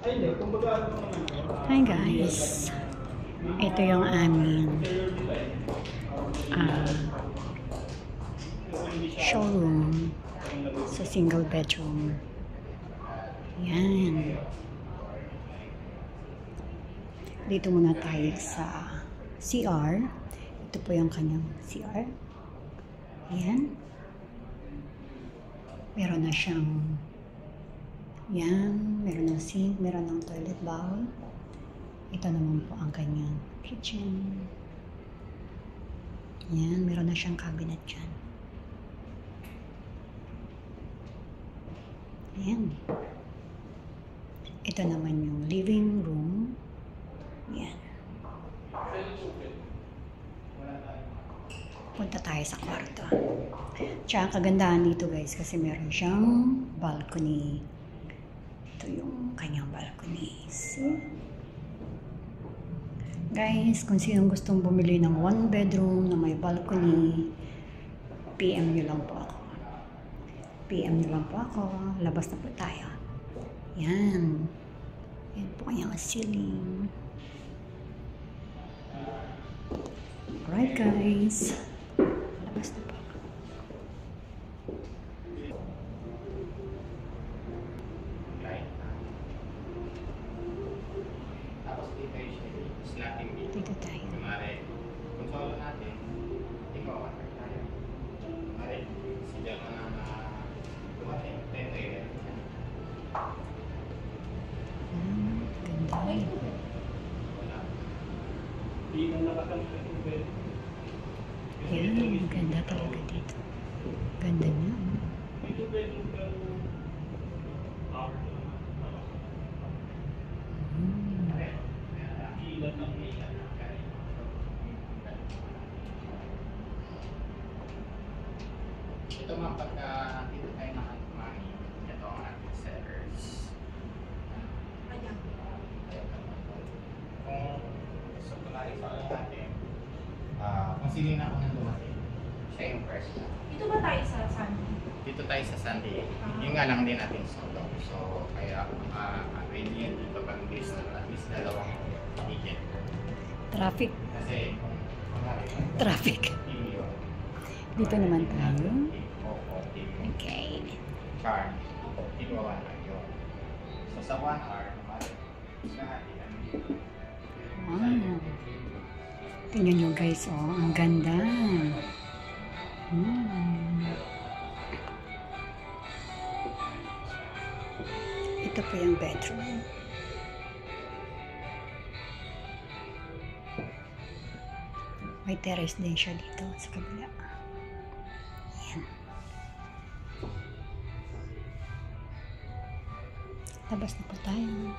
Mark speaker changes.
Speaker 1: Hi guys, ito yung aming showroom sa single bedroom. Yan. Dito muna tayo sa CR. Ito po yung kanyang CR. Yan. Meron na siyang meron ng sink, meron ng toilet bowl. Ito naman po ang kanyang kitchen. Yan, meron na siyang cabinet dyan. Yan. Ito naman yung living room. Yan. Punta tayo sa kwarto. Tsaka kagandahan dito guys kasi meron siyang balcony. Ito yung kanyang balcony. See? Guys, kung sinong gustong bumili ng 1 bedroom na may balcony, PM nyo lang po ako. PM nyo lang po ako. Labas na po tayo. Yan. Yan po kanyang ceiling. Alright guys. Labas na po. Dito tayo. Ganda. Yan, ganda talaga dito. Ganda niya.
Speaker 2: Ito mga pagka dito tayo nakakumani, ito ang ating sellers. Kung gusto ko na isa natin, kung sino na ako nang lumaki, siya yung first na.
Speaker 3: Dito ba tayo sa Sunday?
Speaker 2: Dito tayo sa Sunday. Yung nga lang din natin solo. So, kaya ready yan dito pag list na at least dalawang ticket.
Speaker 1: Traffic.
Speaker 2: Kasi,
Speaker 1: Traffic. Dito naman tayo. Okay.
Speaker 2: Car. Tigwa 1 hour yun. So, sa 1 hour, lahat yan.
Speaker 1: Wow. Tingnan nyo guys, oh. Ang ganda. Ito po yung bedroom. May terrace din siya dito sa kabila. Yan. Labas na po tayo.